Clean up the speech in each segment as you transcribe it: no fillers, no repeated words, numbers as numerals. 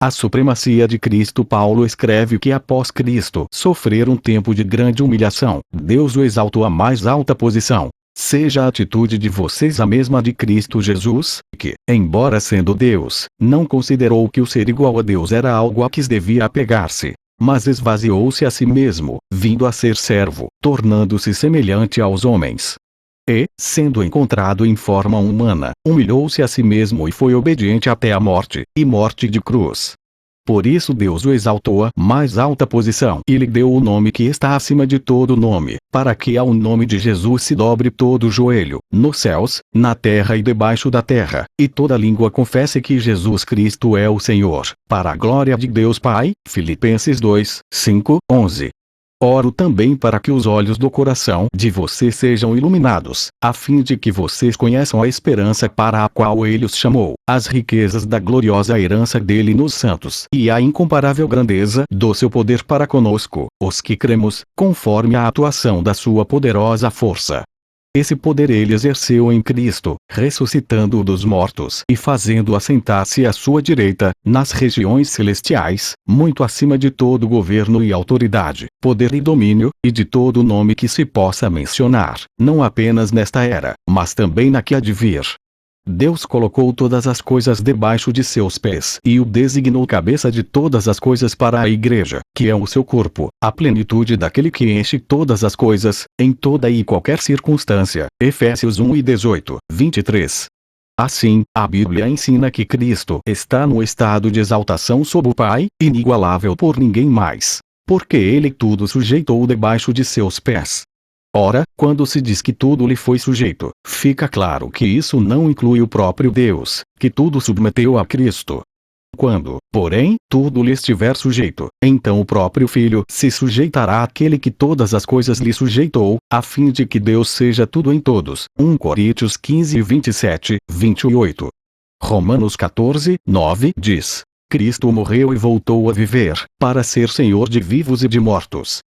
A supremacia de Cristo. Paulo escreve que após Cristo sofrer um tempo de grande humilhação, Deus o exaltou à mais alta posição. Seja a atitude de vocês a mesma de Cristo Jesus, que, embora sendo Deus, não considerou que o ser igual a Deus era algo a que devia apegar-se, mas esvaziou-se a si mesmo, vindo a ser servo, tornando-se semelhante aos homens. E, sendo encontrado em forma humana, humilhou-se a si mesmo e foi obediente até a morte, e morte de cruz. Por isso Deus o exaltou à mais alta posição e lhe deu o nome que está acima de todo nome, para que ao nome de Jesus se dobre todo o joelho, nos céus, na terra e debaixo da terra, e toda língua confesse que Jesus Cristo é o Senhor, para a glória de Deus Pai. Filipenses 2, 5, 11. Oro também para que os olhos do coração de vocês sejam iluminados, a fim de que vocês conheçam a esperança para a qual ele os chamou, as riquezas da gloriosa herança dele nos santos e a incomparável grandeza do seu poder para conosco, os que cremos, conforme a atuação da sua poderosa força. Esse poder ele exerceu em Cristo, ressuscitando-o dos mortos e fazendo-o assentar-se à sua direita, nas regiões celestiais, muito acima de todo governo e autoridade, poder e domínio, e de todo nome que se possa mencionar, não apenas nesta era, mas também na que há de vir. Deus colocou todas as coisas debaixo de seus pés e o designou cabeça de todas as coisas para a igreja, que é o seu corpo, a plenitude daquele que enche todas as coisas, em toda e qualquer circunstância. Efésios 1 e 18, 23. Assim, a Bíblia ensina que Cristo está no estado de exaltação sob o Pai, inigualável por ninguém mais, porque ele tudo sujeitou debaixo de seus pés. Ora, quando se diz que tudo lhe foi sujeito, fica claro que isso não inclui o próprio Deus, que tudo submeteu a Cristo. Quando, porém, tudo lhe estiver sujeito, então o próprio Filho se sujeitará àquele que todas as coisas lhe sujeitou, a fim de que Deus seja tudo em todos. 1 Coríntios 15, 27, 28. Romanos 14, 9 diz: Cristo morreu e voltou a viver, para ser Senhor de vivos e de mortos.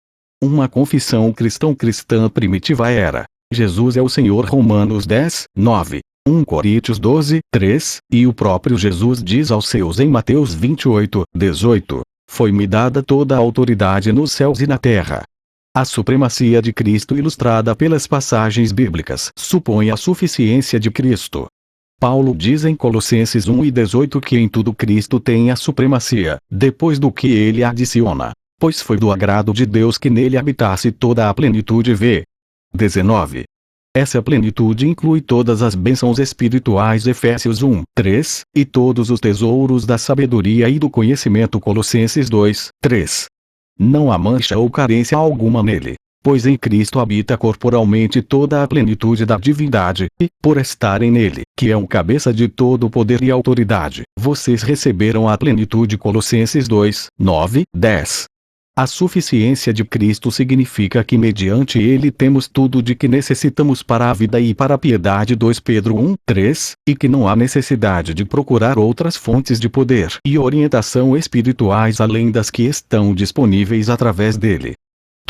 Uma confissão cristã primitiva era: Jesus é o Senhor. Romanos 10, 9, 1 Coríntios 12, 3, e o próprio Jesus diz aos seus em Mateus 28, 18: Foi-me dada toda a autoridade nos céus e na terra. A supremacia de Cristo ilustrada pelas passagens bíblicas supõe a suficiência de Cristo. Paulo diz em Colossenses 1 e 18 que em tudo Cristo tem a supremacia, depois do que ele adiciona: Pois foi do agrado de Deus que nele habitasse toda a plenitude. V. 19. Essa plenitude inclui todas as bênçãos espirituais. Efésios 1, 3, e todos os tesouros da sabedoria e do conhecimento. Colossenses 2, 3. Não há mancha ou carência alguma nele, pois em Cristo habita corporalmente toda a plenitude da divindade, e, por estarem nele, que é o cabeça de todo o poder e autoridade, vocês receberam a plenitude. Colossenses 2, 9, 10. A suficiência de Cristo significa que mediante ele temos tudo de que necessitamos para a vida e para a piedade. 2 Pedro 1, 3, e que não há necessidade de procurar outras fontes de poder e orientação espirituais além das que estão disponíveis através dele.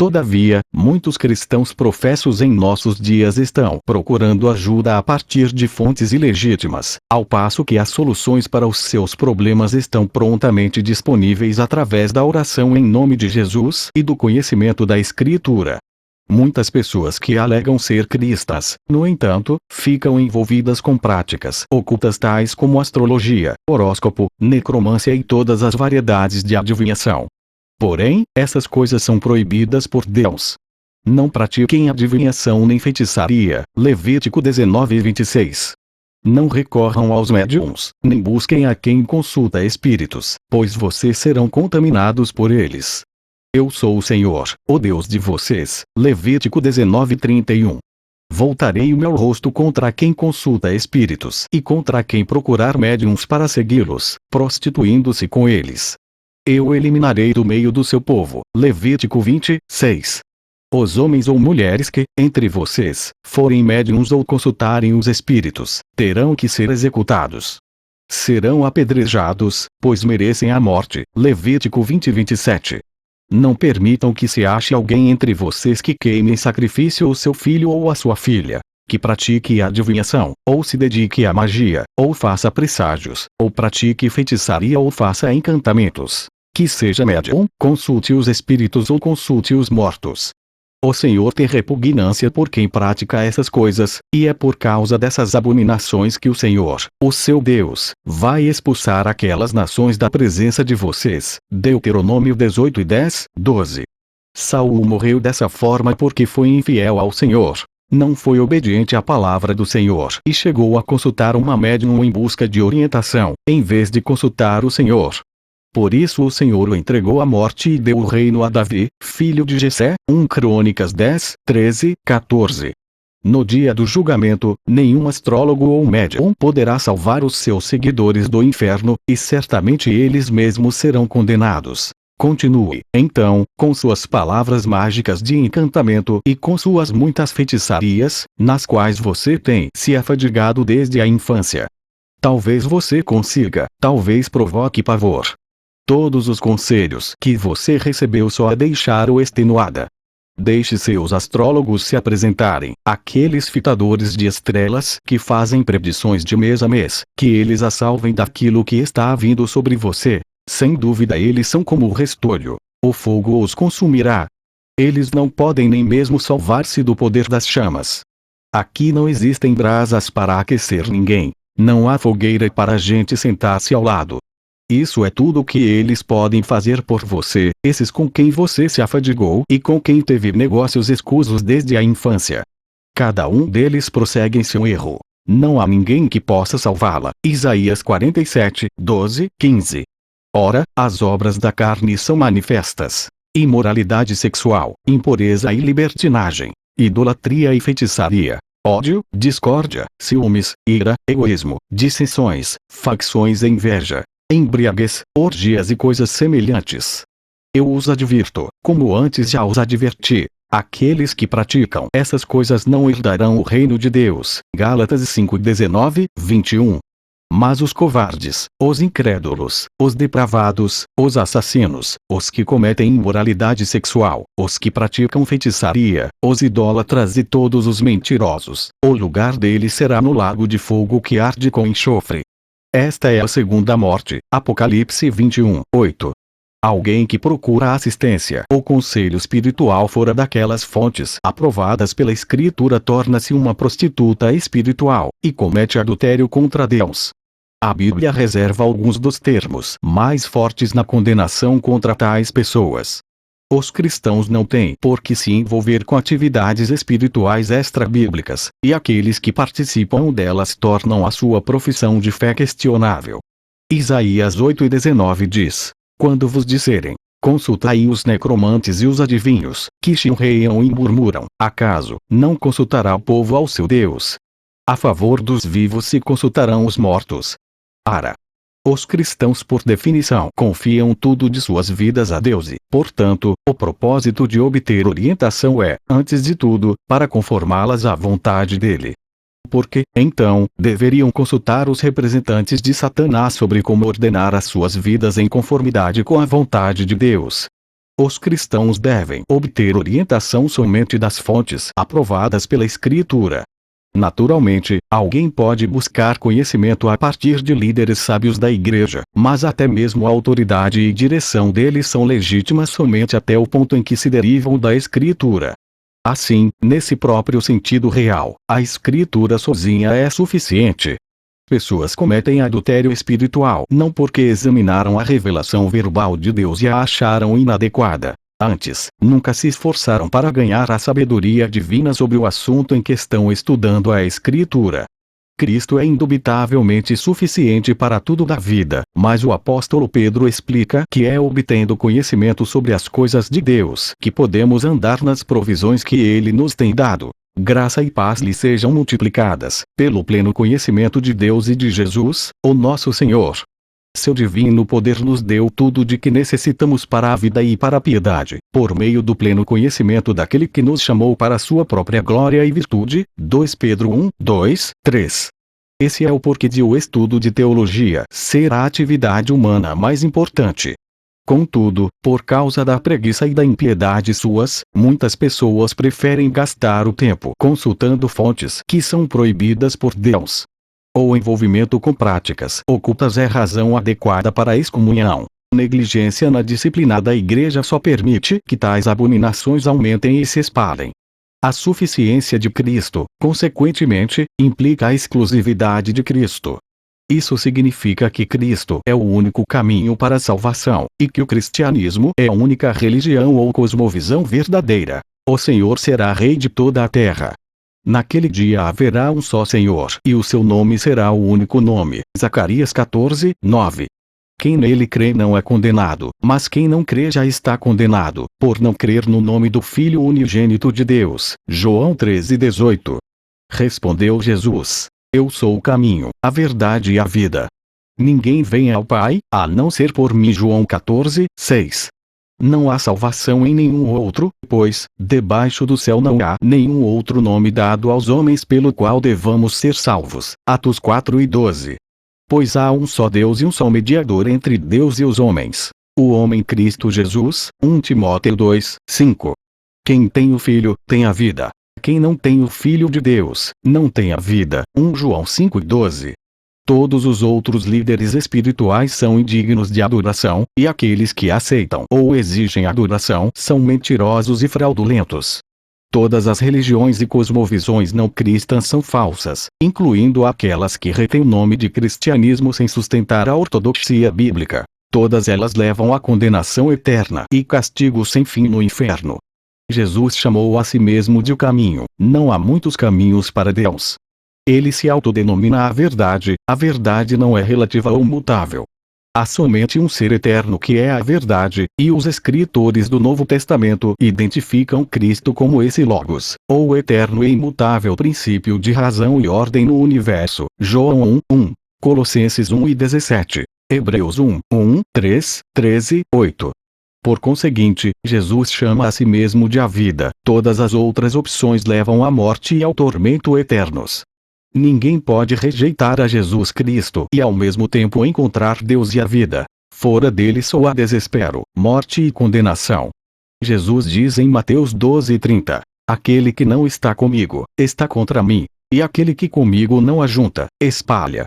Todavia, muitos cristãos professos em nossos dias estão procurando ajuda a partir de fontes ilegítimas, ao passo que as soluções para os seus problemas estão prontamente disponíveis através da oração em nome de Jesus e do conhecimento da Escritura. Muitas pessoas que alegam ser cristãs, no entanto, ficam envolvidas com práticas ocultas tais como astrologia, horóscopo, necromância e todas as variedades de adivinhação. Porém, essas coisas são proibidas por Deus. Não pratiquem adivinhação nem feitiçaria. Levítico 19 e 26. Não recorram aos médiuns, nem busquem a quem consulta espíritos, pois vocês serão contaminados por eles. Eu sou o Senhor, o Deus de vocês. Levítico 19, 31. Voltarei o meu rosto contra quem consulta espíritos e contra quem procurar médiuns para segui-los, prostituindo-se com eles. Eu eliminarei do meio do seu povo. Levítico 20, 6. Os homens ou mulheres que, entre vocês, forem médiuns ou consultarem os espíritos, terão que ser executados. Serão apedrejados, pois merecem a morte. Levítico 20, 27. Não permitam que se ache alguém entre vocês que queime em sacrifício o seu filho ou a sua filha, que pratique a adivinhação, ou se dedique à magia, ou faça presságios, ou pratique feitiçaria ou faça encantamentos. Que seja médium, consulte os espíritos ou consulte os mortos. O Senhor tem repugnância por quem pratica essas coisas, e é por causa dessas abominações que o Senhor, o seu Deus, vai expulsar aquelas nações da presença de vocês. Deuteronômio 18 e 10, 12. Saul morreu dessa forma porque foi infiel ao Senhor. Não foi obediente à palavra do Senhor e chegou a consultar uma médium em busca de orientação, em vez de consultar o Senhor. Por isso o Senhor o entregou à morte e deu o reino a Davi, filho de Jessé. 1 Crônicas 10, 13, 14. No dia do julgamento, nenhum astrólogo ou médium poderá salvar os seus seguidores do inferno, e certamente eles mesmos serão condenados. Continue, então, com suas palavras mágicas de encantamento e com suas muitas feitiçarias, nas quais você tem se afadigado desde a infância. Talvez você consiga, talvez provoque pavor. Todos os conselhos que você recebeu só a deixaram extenuada. Deixe seus astrólogos se apresentarem, aqueles fitadores de estrelas que fazem predições de mês a mês, que eles a salvem daquilo que está vindo sobre você. Sem dúvida eles são como o restolho. O fogo os consumirá. Eles não podem nem mesmo salvar-se do poder das chamas. Aqui não existem brasas para aquecer ninguém. Não há fogueira para a gente sentar-se ao lado. Isso é tudo o que eles podem fazer por você, esses com quem você se afadigou e com quem teve negócios escusos desde a infância. Cada um deles prossegue em seu erro. Não há ninguém que possa salvá-la. Isaías 47, 12, 15. Ora, as obras da carne são manifestas: imoralidade sexual, impureza e libertinagem, idolatria e feitiçaria, ódio, discórdia, ciúmes, ira, egoísmo, dissensões, facções e inveja, embriaguez, orgias e coisas semelhantes. Eu os advirto, como antes já os adverti. Aqueles que praticam essas coisas não herdarão o reino de Deus. Gálatas 5, 19, 21. Mas os covardes, os incrédulos, os depravados, os assassinos, os que cometem imoralidade sexual, os que praticam feitiçaria, os idólatras e todos os mentirosos, o lugar deles será no lago de fogo que arde com enxofre. Esta é a segunda morte. Apocalipse 21, 8. Alguém que procura assistência ou conselho espiritual fora daquelas fontes aprovadas pela Escritura torna-se uma prostituta espiritual, e comete adultério contra Deus. A Bíblia reserva alguns dos termos mais fortes na condenação contra tais pessoas. Os cristãos não têm por que se envolver com atividades espirituais extra-bíblicas, e aqueles que participam delas tornam a sua profissão de fé questionável. Isaías 8 e 19 diz: quando vos disserem, consultai os necromantes e os adivinhos, que chilreiam e murmuram, acaso não consultará o povo ao seu Deus? A favor dos vivos se consultarão os mortos. Ara. Os cristãos por definição confiam tudo de suas vidas a Deus e, portanto, o propósito de obter orientação é, antes de tudo, para conformá-las à vontade dele. Porque, então, deveriam consultar os representantes de Satanás sobre como ordenar as suas vidas em conformidade com a vontade de Deus. Os cristãos devem obter orientação somente das fontes aprovadas pela Escritura. Naturalmente, alguém pode buscar conhecimento a partir de líderes sábios da igreja, mas até mesmo a autoridade e direção deles são legítimas somente até o ponto em que se derivam da Escritura. Assim, nesse próprio sentido real, a Escritura sozinha é suficiente. Pessoas cometem adultério espiritual não porque examinaram a revelação verbal de Deus e a acharam inadequada. Antes, nunca se esforçaram para ganhar a sabedoria divina sobre o assunto em que estão estudando a Escritura. Cristo é indubitavelmente suficiente para tudo da vida, mas o apóstolo Pedro explica que é obtendo conhecimento sobre as coisas de Deus que podemos andar nas provisões que Ele nos tem dado. Graça e paz lhe sejam multiplicadas, pelo pleno conhecimento de Deus e de Jesus, o nosso Senhor. Seu divino poder nos deu tudo de que necessitamos para a vida e para a piedade, por meio do pleno conhecimento daquele que nos chamou para a sua própria glória e virtude. 2 Pedro 1, 2, 3. Esse é o porquê de o estudo de teologia ser a atividade humana mais importante. Contudo, por causa da preguiça e da impiedade suas, muitas pessoas preferem gastar o tempo consultando fontes que são proibidas por Deus. O envolvimento com práticas ocultas é razão adequada para a excomunhão. Negligência na disciplina da igreja só permite que tais abominações aumentem e se espalhem. A suficiência de Cristo, consequentemente, implica a exclusividade de Cristo. Isso significa que Cristo é o único caminho para a salvação, e que o cristianismo é a única religião ou cosmovisão verdadeira. O Senhor será Rei de toda a terra. Naquele dia haverá um só Senhor, e o seu nome será o único nome. Zacarias 14, 9. Quem nele crê não é condenado, mas quem não crê já está condenado, por não crer no nome do Filho unigênito de Deus. João 13, 18. Respondeu Jesus: Eu sou o caminho, a verdade e a vida. Ninguém vem ao Pai, a não ser por mim. João 14, 6. Não há salvação em nenhum outro, pois, debaixo do céu não há nenhum outro nome dado aos homens pelo qual devamos ser salvos. Atos 4 e 12. Pois há um só Deus e um só mediador entre Deus e os homens, o homem Cristo Jesus. 1 Timóteo 2, 5. Quem tem o Filho, tem a vida. Quem não tem o Filho de Deus, não tem a vida. 1 João 5 e 12. Todos os outros líderes espirituais são indignos de adoração, e aqueles que aceitam ou exigem adoração são mentirosos e fraudulentos. Todas as religiões e cosmovisões não cristãs são falsas, incluindo aquelas que retêm o nome de cristianismo sem sustentar a ortodoxia bíblica. Todas elas levam à condenação eterna e castigo sem fim no inferno. Jesus chamou a si mesmo de o caminho. Não há muitos caminhos para Deus. Ele se autodenomina a verdade não é relativa ou mutável. Há somente um ser eterno que é a verdade, e os escritores do Novo Testamento identificam Cristo como esse Logos, ou eterno e imutável princípio de razão e ordem no universo. João 1, 1, Colossenses 1 e 17, Hebreus 1, 1, 3, 13, 8. Por conseguinte, Jesus chama a si mesmo de a vida. Todas as outras opções levam à morte e ao tormento eternos. Ninguém pode rejeitar a Jesus Cristo e ao mesmo tempo encontrar Deus e a vida. Fora dele só há desespero, morte e condenação. Jesus diz em Mateus 12:30: Aquele que não está comigo, está contra mim, e aquele que comigo não ajunta, espalha.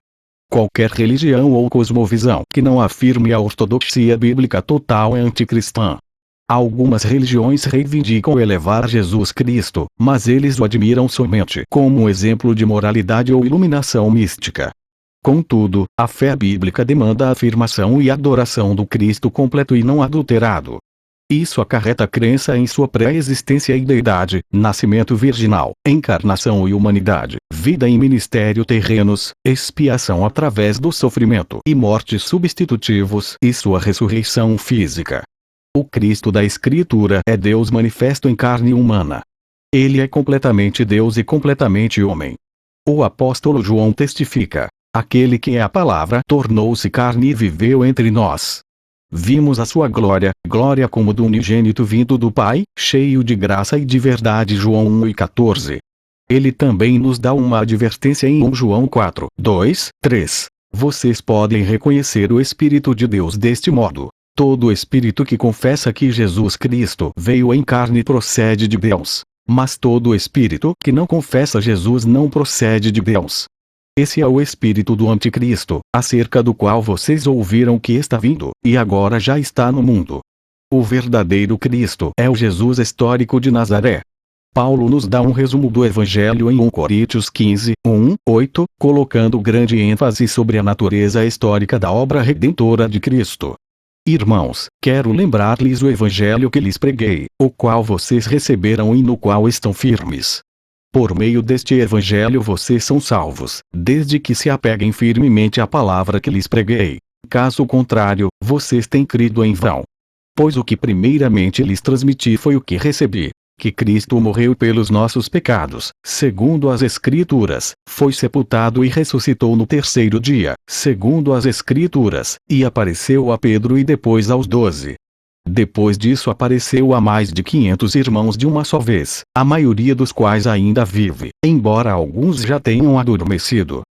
Qualquer religião ou cosmovisão que não afirme a ortodoxia bíblica total é anticristã. Algumas religiões reivindicam elevar Jesus Cristo, mas eles o admiram somente como um exemplo de moralidade ou iluminação mística. Contudo, a fé bíblica demanda a afirmação e adoração do Cristo completo e não adulterado. Isso acarreta crença em sua pré-existência e deidade, nascimento virginal, encarnação e humanidade, vida e ministério terrenos, expiação através do sofrimento e morte substitutivos e sua ressurreição física. O Cristo da Escritura é Deus manifesto em carne humana. Ele é completamente Deus e completamente homem. O apóstolo João testifica: Aquele que é a palavra tornou-se carne e viveu entre nós. Vimos a sua glória, glória como do unigênito vindo do Pai, cheio de graça e de verdade. João 1 e 14. Ele também nos dá uma advertência em 1 João 4, 2, 3. Vocês podem reconhecer o Espírito de Deus deste modo. Todo espírito que confessa que Jesus Cristo veio em carne procede de Deus, mas todo espírito que não confessa Jesus não procede de Deus. Esse é o espírito do anticristo, acerca do qual vocês ouviram que está vindo, e agora já está no mundo. O verdadeiro Cristo é o Jesus histórico de Nazaré. Paulo nos dá um resumo do Evangelho em 1 Coríntios 15, 1, 8, colocando grande ênfase sobre a natureza histórica da obra redentora de Cristo. Irmãos, quero lembrar-lhes o Evangelho que lhes preguei, o qual vocês receberam e no qual estão firmes. Por meio deste Evangelho vocês são salvos, desde que se apeguem firmemente à palavra que lhes preguei. Caso contrário, vocês têm crido em vão. Pois o que primeiramente lhes transmiti foi o que recebi: que Cristo morreu pelos nossos pecados, segundo as Escrituras, foi sepultado e ressuscitou no terceiro dia, segundo as Escrituras, e apareceu a Pedro e depois aos 12. Depois disso apareceu a mais de 500 irmãos de uma só vez, a maioria dos quais ainda vive, embora alguns já tenham adormecido.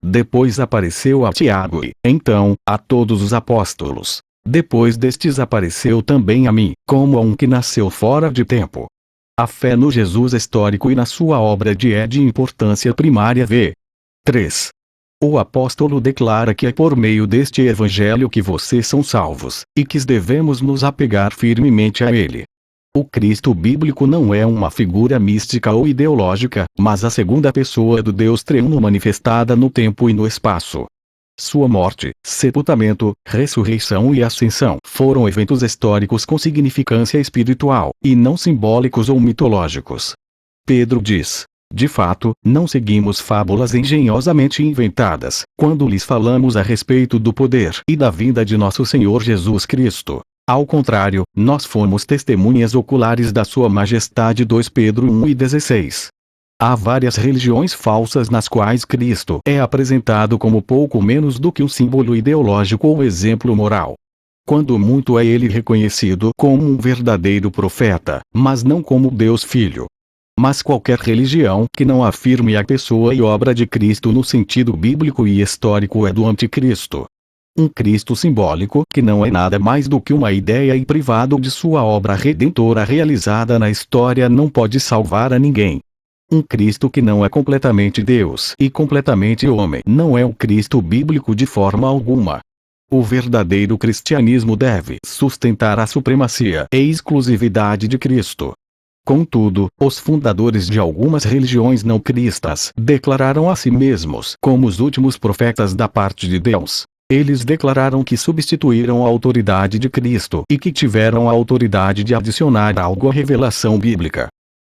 Depois apareceu a Tiago e, então, a todos os apóstolos. Depois destes apareceu também a mim, como a um que nasceu fora de tempo. A fé no Jesus histórico e na sua obra é de importância primária. V. 3. O apóstolo declara que é por meio deste evangelho que vocês são salvos, e que devemos nos apegar firmemente a ele. O Cristo bíblico não é uma figura mística ou ideológica, mas a segunda pessoa do Deus Trino manifestada no tempo e no espaço. Sua morte, sepultamento, ressurreição e ascensão foram eventos históricos com significância espiritual, e não simbólicos ou mitológicos. Pedro diz: de fato, não seguimos fábulas engenhosamente inventadas, quando lhes falamos a respeito do poder e da vinda de nosso Senhor Jesus Cristo. Ao contrário, nós fomos testemunhas oculares da Sua Majestade. 2 Pedro 1:16. Há várias religiões falsas nas quais Cristo é apresentado como pouco menos do que um símbolo ideológico ou exemplo moral. Quando muito é ele reconhecido como um verdadeiro profeta, mas não como Deus Filho. Mas qualquer religião que não afirme a pessoa e obra de Cristo no sentido bíblico e histórico é do anticristo. Um Cristo simbólico que não é nada mais do que uma ideia e privado de sua obra redentora realizada na história não pode salvar a ninguém. Um Cristo que não é completamente Deus e completamente homem não é o Cristo bíblico de forma alguma. O verdadeiro cristianismo deve sustentar a supremacia e exclusividade de Cristo. Contudo, os fundadores de algumas religiões não cristãs declararam a si mesmos como os últimos profetas da parte de Deus. Eles declararam que substituíram a autoridade de Cristo e que tiveram a autoridade de adicionar algo à revelação bíblica.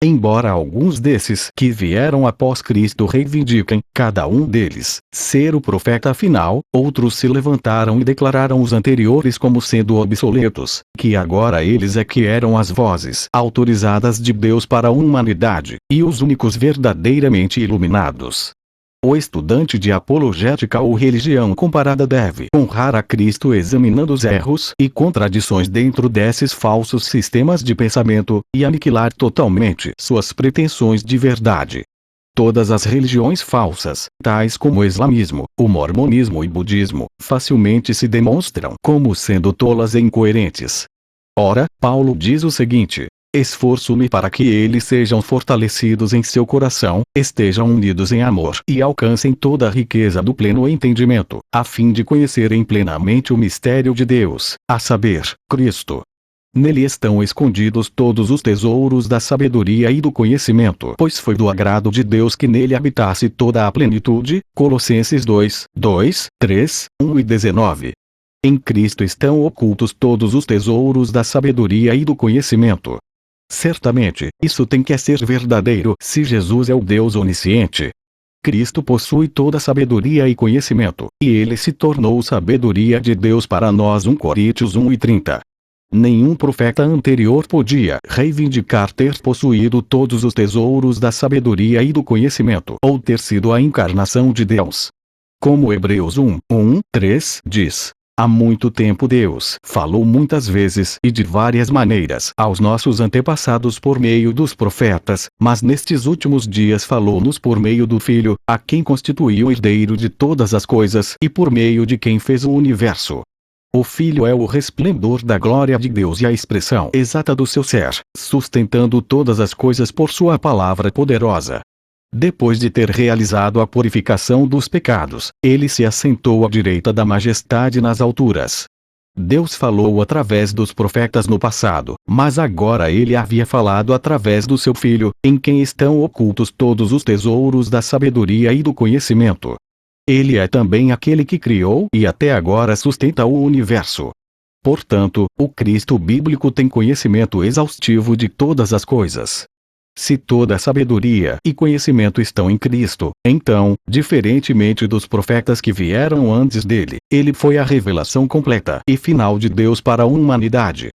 Embora alguns desses que vieram após Cristo reivindiquem, cada um deles, ser o profeta final, outros se levantaram e declararam os anteriores como sendo obsoletos, que agora eles é que eram as vozes autorizadas de Deus para a humanidade, e os únicos verdadeiramente iluminados. O estudante de apologética ou religião comparada deve honrar a Cristo examinando os erros e contradições dentro desses falsos sistemas de pensamento, e aniquilar totalmente suas pretensões de verdade. Todas as religiões falsas, tais como o islamismo, o mormonismo e budismo, facilmente se demonstram como sendo tolas e incoerentes. Ora, Paulo diz o seguinte: esforço-me para que eles sejam fortalecidos em seu coração, estejam unidos em amor e alcancem toda a riqueza do pleno entendimento, a fim de conhecerem plenamente o mistério de Deus, a saber, Cristo. Nele estão escondidos todos os tesouros da sabedoria e do conhecimento, pois foi do agrado de Deus que nele habitasse toda a plenitude. Colossenses 2, 3, 1 e 19. Em Cristo estão ocultos todos os tesouros da sabedoria e do conhecimento. Certamente, isso tem que ser verdadeiro se Jesus é o Deus onisciente. Cristo possui toda a sabedoria e conhecimento, e ele se tornou sabedoria de Deus para nós. 1 Coríntios 1:30. Nenhum profeta anterior podia reivindicar ter possuído todos os tesouros da sabedoria e do conhecimento, ou ter sido a encarnação de Deus. Como Hebreus 1:3 diz: há muito tempo Deus falou muitas vezes e de várias maneiras aos nossos antepassados por meio dos profetas, mas nestes últimos dias falou-nos por meio do Filho, a quem constituiu herdeiro de todas as coisas e por meio de quem fez o universo. O Filho é o resplendor da glória de Deus e a expressão exata do seu ser, sustentando todas as coisas por sua palavra poderosa. Depois de ter realizado a purificação dos pecados, ele se assentou à direita da majestade nas alturas. Deus falou através dos profetas no passado, mas agora ele havia falado através do seu Filho, em quem estão ocultos todos os tesouros da sabedoria e do conhecimento. Ele é também aquele que criou e até agora sustenta o universo. Portanto, o Cristo bíblico tem conhecimento exaustivo de todas as coisas. Se toda a sabedoria e conhecimento estão em Cristo, então, diferentemente dos profetas que vieram antes dele, ele foi a revelação completa e final de Deus para a humanidade.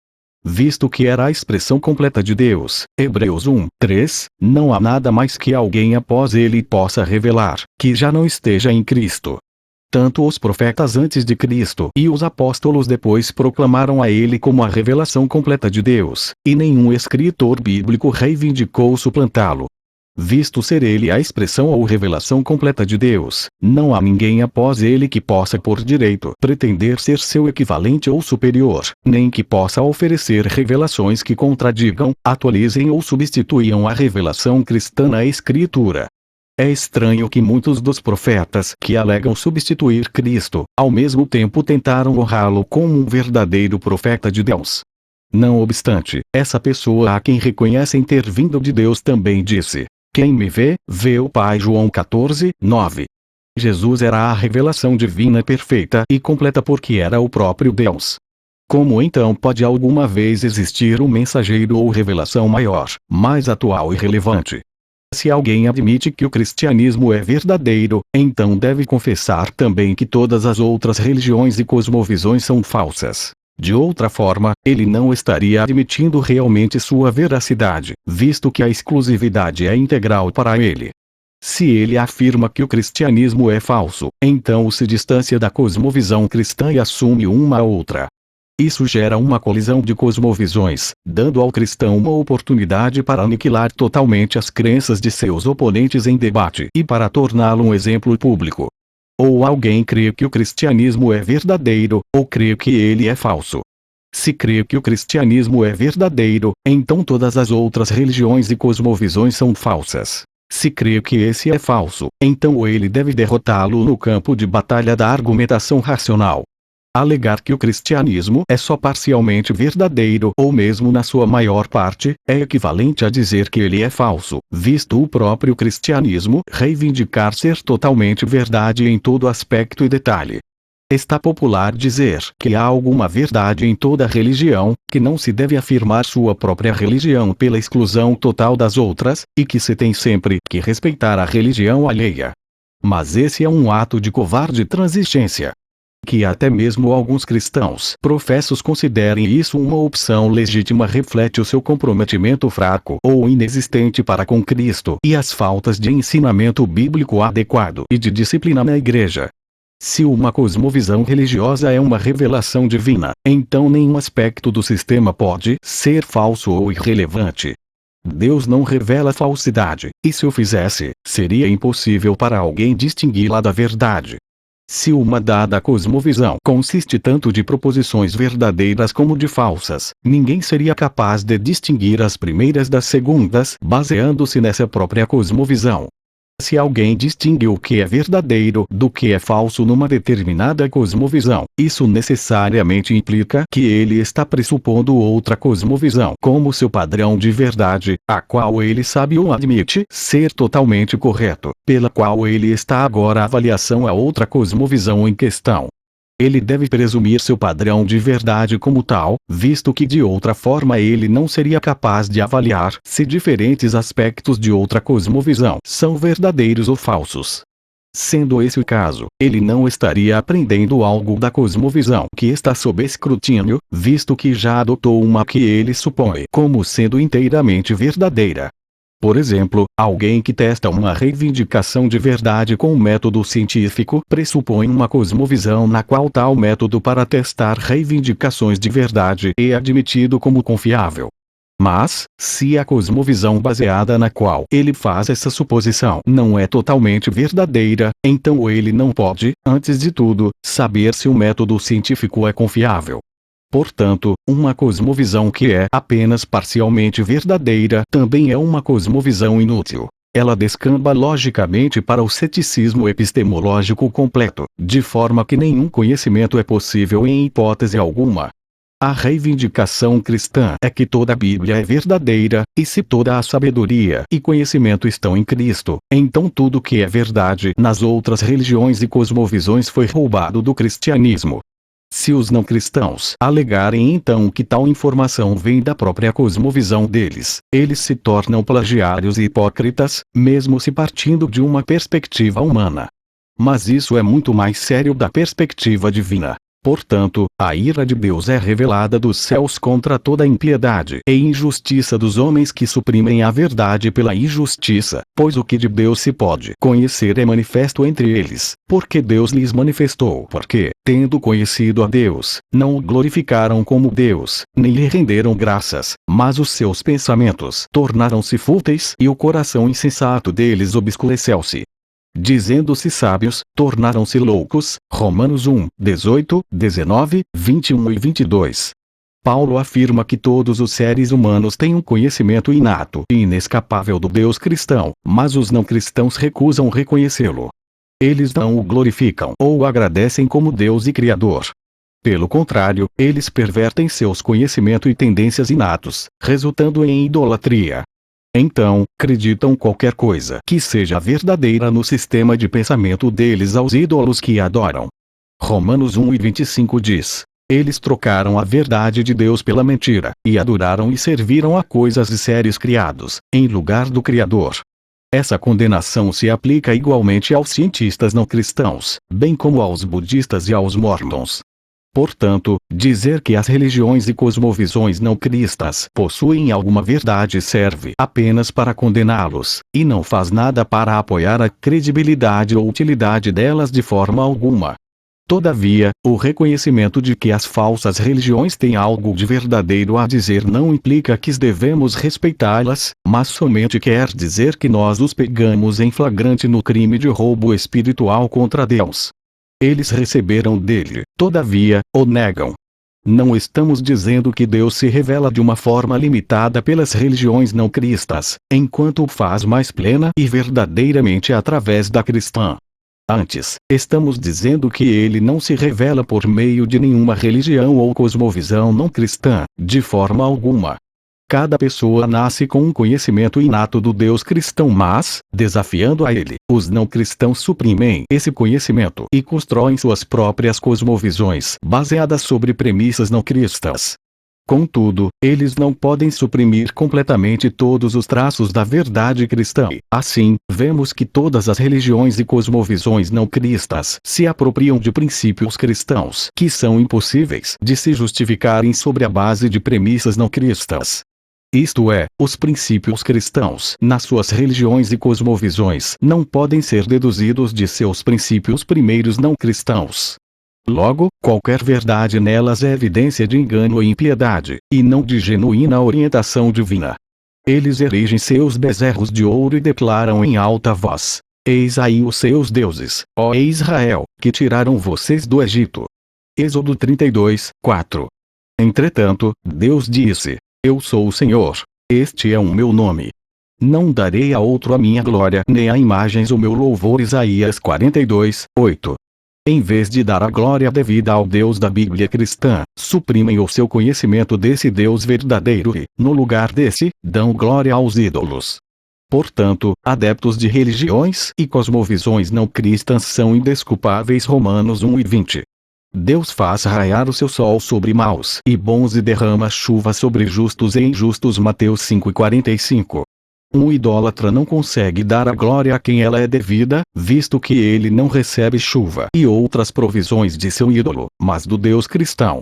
Visto que era a expressão completa de Deus, Hebreus 1:3, não há nada mais que alguém após ele possa revelar, que já não esteja em Cristo. Tanto os profetas antes de Cristo e os apóstolos depois proclamaram a ele como a revelação completa de Deus, e nenhum escritor bíblico reivindicou suplantá-lo. visto ser ele a expressão ou revelação completa de Deus, não há ninguém após ele que possa por direito pretender ser seu equivalente ou superior, nem que possa oferecer revelações que contradigam, atualizem ou substituam a revelação cristã na Escritura. É estranho que muitos dos profetas que alegam substituir Cristo, ao mesmo tempo tentaram honrá-lo como um verdadeiro profeta de Deus. Não obstante, essa pessoa a quem reconhecem ter vindo de Deus também disse: "Quem me vê, vê o Pai." João 14, 9. Jesus era a revelação divina perfeita e completa porque era o próprio Deus. Como então pode alguma vez existir um mensageiro ou revelação maior, mais atual e relevante? Se alguém admite que o cristianismo é verdadeiro, então deve confessar também que todas as outras religiões e cosmovisões são falsas. De outra forma, ele não estaria admitindo realmente sua veracidade, visto que a exclusividade é integral para ele. Se ele afirma que o cristianismo é falso, então se distancia da cosmovisão cristã e assume uma outra. Isso gera uma colisão de cosmovisões, dando ao cristão uma oportunidade para aniquilar totalmente as crenças de seus oponentes em debate e para torná-lo um exemplo público. Ou alguém crê que o cristianismo é verdadeiro, ou crê que ele é falso. Se crê que o cristianismo é verdadeiro, então todas as outras religiões e cosmovisões são falsas. Se crê que esse é falso, então ele deve derrotá-lo no campo de batalha da argumentação racional. Alegar que o cristianismo é só parcialmente verdadeiro ou mesmo na sua maior parte, é equivalente a dizer que ele é falso, visto o próprio cristianismo reivindicar ser totalmente verdade em todo aspecto e detalhe. Está popular dizer que há alguma verdade em toda religião, que não se deve afirmar sua própria religião pela exclusão total das outras, e que se tem sempre que respeitar a religião alheia. Mas esse é um ato de covarde transigência. Que até mesmo alguns cristãos professos considerem isso uma opção legítima reflete o seu comprometimento fraco ou inexistente para com Cristo e as faltas de ensinamento bíblico adequado e de disciplina na igreja. Se uma cosmovisão religiosa é uma revelação divina, então nenhum aspecto do sistema pode ser falso ou irrelevante. Deus não revela falsidade, e se o fizesse, seria impossível para alguém distingui-la da verdade. Se uma dada cosmovisão consiste tanto de proposições verdadeiras como de falsas, ninguém seria capaz de distinguir as primeiras das segundas, baseando-se nessa própria cosmovisão. Se alguém distingue o que é verdadeiro do que é falso numa determinada cosmovisão, isso necessariamente implica que ele está pressupondo outra cosmovisão como seu padrão de verdade, a qual ele sabe ou admite ser totalmente correto, pela qual ele está agora avaliação a outra cosmovisão em questão. Ele deve presumir seu padrão de verdade como tal, visto que de outra forma ele não seria capaz de avaliar se diferentes aspectos de outra cosmovisão são verdadeiros ou falsos. Sendo esse o caso, ele não estaria aprendendo algo da cosmovisão que está sob escrutínio, visto que já adotou uma que ele supõe como sendo inteiramente verdadeira. Por exemplo, alguém que testa uma reivindicação de verdade com um método científico pressupõe uma cosmovisão na qual tal método para testar reivindicações de verdade é admitido como confiável. Mas, se a cosmovisão baseada na qual ele faz essa suposição não é totalmente verdadeira, então ele não pode, antes de tudo, saber se o método científico é confiável. Portanto, uma cosmovisão que é apenas parcialmente verdadeira também é uma cosmovisão inútil. Ela descamba logicamente para o ceticismo epistemológico completo, de forma que nenhum conhecimento é possível em hipótese alguma. A reivindicação cristã é que toda a Bíblia é verdadeira, e se toda a sabedoria e conhecimento estão em Cristo, então tudo que é verdade nas outras religiões e cosmovisões foi roubado do cristianismo. Se os não cristãos alegarem então que tal informação vem da própria cosmovisão deles, eles se tornam plagiários e hipócritas, mesmo se partindo de uma perspectiva humana. Mas isso é muito mais sério da perspectiva divina. Portanto, a ira de Deus é revelada dos céus contra toda a impiedade e injustiça dos homens que suprimem a verdade pela injustiça, pois o que de Deus se pode conhecer é manifesto entre eles, porque Deus lhes manifestou. Porque, tendo conhecido a Deus, não o glorificaram como Deus, nem lhe renderam graças, mas os seus pensamentos tornaram-se fúteis e o coração insensato deles obscureceu-se. Dizendo-se sábios, tornaram-se loucos. Romanos 1, 18, 19, 21 e 22. Paulo afirma que todos os seres humanos têm um conhecimento inato e inescapável do Deus cristão, mas os não cristãos recusam reconhecê-lo. Eles não o glorificam ou o agradecem como Deus e Criador. Pelo contrário, eles pervertem seus conhecimentos e tendências inatos, resultando em idolatria. Então, acreditam qualquer coisa que seja verdadeira no sistema de pensamento deles aos ídolos que adoram. Romanos 1 e 25 diz: eles trocaram a verdade de Deus pela mentira, e adoraram e serviram a coisas e seres criados, em lugar do Criador. Essa condenação se aplica igualmente aos cientistas não cristãos, bem como aos budistas e aos mormons. Portanto, dizer que as religiões e cosmovisões não cristãs possuem alguma verdade serve apenas para condená-los, e não faz nada para apoiar a credibilidade ou utilidade delas de forma alguma. Todavia, o reconhecimento de que as falsas religiões têm algo de verdadeiro a dizer não implica que devemos respeitá-las, mas somente quer dizer que nós os pegamos em flagrante no crime de roubo espiritual contra Deus. Eles receberam dele, todavia, o negam. Não estamos dizendo que Deus se revela de uma forma limitada pelas religiões não cristãs, enquanto o faz mais plena e verdadeiramente através da cristã. Antes, estamos dizendo que ele não se revela por meio de nenhuma religião ou cosmovisão não cristã, de forma alguma. Cada pessoa nasce com um conhecimento inato do Deus cristão, mas, desafiando a ele, os não cristãos suprimem esse conhecimento e constroem suas próprias cosmovisões baseadas sobre premissas não cristãs. Contudo, eles não podem suprimir completamente todos os traços da verdade cristã. Assim, vemos que todas as religiões e cosmovisões não cristãs se apropriam de princípios cristãos que são impossíveis de se justificarem sobre a base de premissas não cristãs. Isto é, os princípios cristãos nas suas religiões e cosmovisões não podem ser deduzidos de seus princípios primeiros não cristãos. Logo, qualquer verdade nelas é evidência de engano e impiedade, e não de genuína orientação divina. Eles erigem seus bezerros de ouro e declaram em alta voz: eis aí os seus deuses, ó Israel, que tiraram vocês do Egito. Êxodo 32, 4. Entretanto, Deus disse: eu sou o Senhor, este é o meu nome. Não darei a outro a minha glória nem a imagens o meu louvor. Isaías 42, 8. Em vez de dar a glória devida ao Deus da Bíblia cristã, suprimem o seu conhecimento desse Deus verdadeiro e, no lugar desse, dão glória aos ídolos. Portanto, adeptos de religiões e cosmovisões não cristãs são indesculpáveis. Romanos 1 e 20. Deus faz raiar o seu sol sobre maus e bons e derrama chuva sobre justos e injustos. Mateus 5 e 45. Um idólatra não consegue dar a glória a quem ela é devida, visto que ele não recebe chuva e outras provisões de seu ídolo, mas do Deus cristão.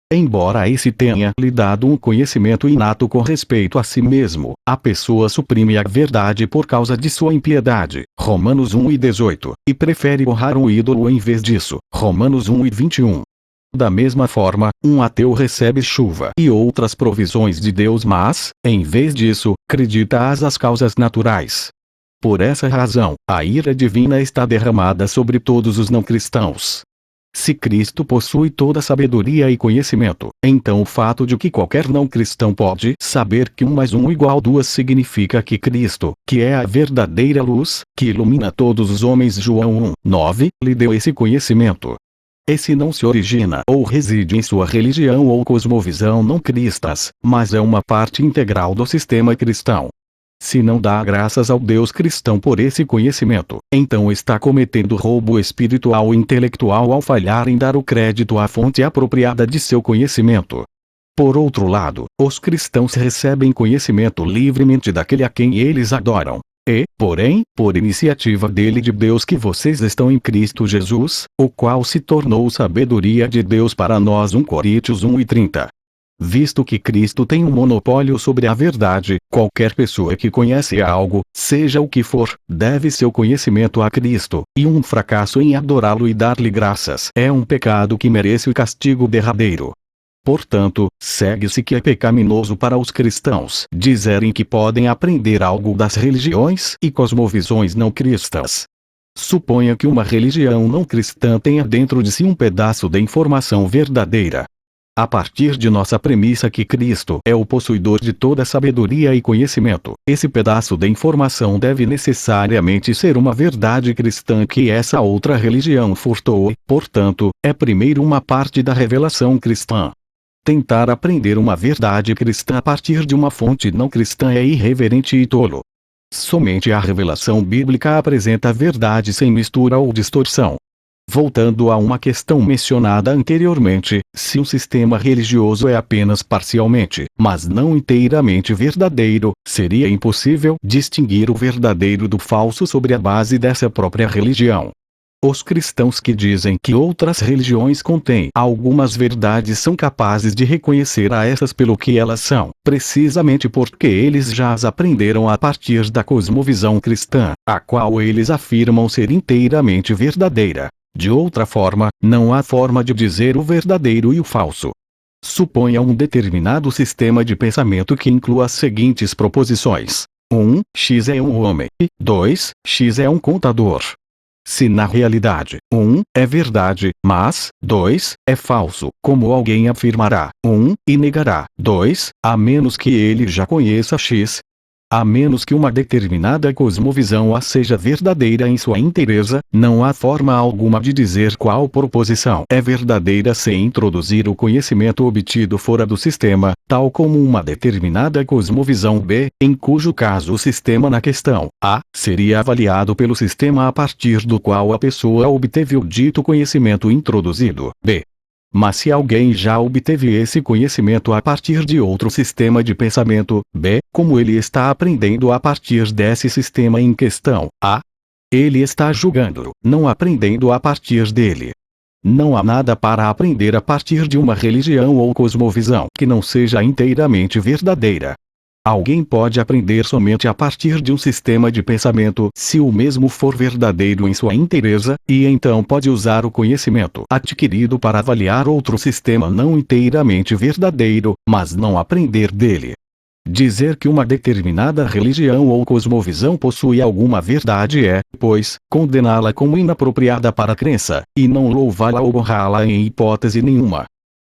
Embora esse tenha lhe dado um conhecimento inato com respeito a si mesmo, a pessoa suprime a verdade por causa de sua impiedade, Romanos 1 e 18, e prefere honrar um ídolo em vez disso, Romanos 1 e 21. Da mesma forma, um ateu recebe chuva e outras provisões de Deus, mas, em vez disso, acredita às causas naturais. Por essa razão, a ira divina está derramada sobre todos os não cristãos. Se Cristo possui toda sabedoria e conhecimento, então o fato de que qualquer não cristão pode saber que 1 mais 1 igual 2 significa que Cristo, que é a verdadeira luz, que ilumina todos os homens, João 1, 9, lhe deu esse conhecimento. Esse não se origina ou reside em sua religião ou cosmovisão não cristãs, mas é uma parte integral do sistema cristão. Se não dá graças ao Deus cristão por esse conhecimento, então está cometendo roubo espiritual e intelectual ao falhar em dar o crédito à fonte apropriada de seu conhecimento. Por outro lado, os cristãos recebem conhecimento livremente daquele a quem eles adoram. porém, por iniciativa dele de Deus que vocês estão em Cristo Jesus, o qual se tornou sabedoria de Deus para nós. 1 Coríntios 1:30. Visto que Cristo tem um monopólio sobre a verdade, qualquer pessoa que conhece algo, seja o que for, deve seu conhecimento a Cristo, e um fracasso em adorá-lo e dar-lhe graças é um pecado que merece o castigo derradeiro. Portanto, segue-se que é pecaminoso para os cristãos dizerem que podem aprender algo das religiões e cosmovisões não cristãs. Suponha que uma religião não cristã tenha dentro de si um pedaço de informação verdadeira. A partir de nossa premissa que Cristo é o possuidor de toda sabedoria e conhecimento, esse pedaço de informação deve necessariamente ser uma verdade cristã que essa outra religião furtou, portanto, é primeiro uma parte da revelação cristã. Tentar aprender uma verdade cristã a partir de uma fonte não cristã é irreverente e tolo. Somente a revelação bíblica apresenta a verdade sem mistura ou distorção. Voltando a uma questão mencionada anteriormente, se um sistema religioso é apenas parcialmente, mas não inteiramente verdadeiro, seria impossível distinguir o verdadeiro do falso sobre a base dessa própria religião. Os cristãos que dizem que outras religiões contêm algumas verdades são capazes de reconhecer a essas pelo que elas são, precisamente porque eles já as aprenderam a partir da cosmovisão cristã, a qual eles afirmam ser inteiramente verdadeira. De outra forma, não há forma de dizer o verdadeiro e o falso. Suponha um determinado sistema de pensamento que inclua as seguintes proposições: 1. X é um homem. 2. X é um contador. Se na realidade, 1 é verdade, mas 2 é falso, como alguém afirmará 1 e negará 2, a menos que ele já conheça X? A menos que uma determinada cosmovisão a seja verdadeira em sua inteireza, não há forma alguma de dizer qual proposição é verdadeira sem introduzir o conhecimento obtido fora do sistema, tal como uma determinada cosmovisão B, em cujo caso o sistema na questão A seria avaliado pelo sistema a partir do qual a pessoa obteve o dito conhecimento introduzido B. Mas se alguém já obteve esse conhecimento a partir de outro sistema de pensamento, B, como ele está aprendendo a partir desse sistema em questão, A? Ele está julgando, não aprendendo a partir dele. Não há nada para aprender a partir de uma religião ou cosmovisão que não seja inteiramente verdadeira. Alguém pode aprender somente a partir de um sistema de pensamento se o mesmo for verdadeiro em sua inteireza, e então pode usar o conhecimento adquirido para avaliar outro sistema não inteiramente verdadeiro, mas não aprender dele. Dizer que uma determinada religião ou cosmovisão possui alguma verdade é, pois, condená-la como inapropriada para a crença, e não louvá-la ou honrá-la em hipótese nenhuma.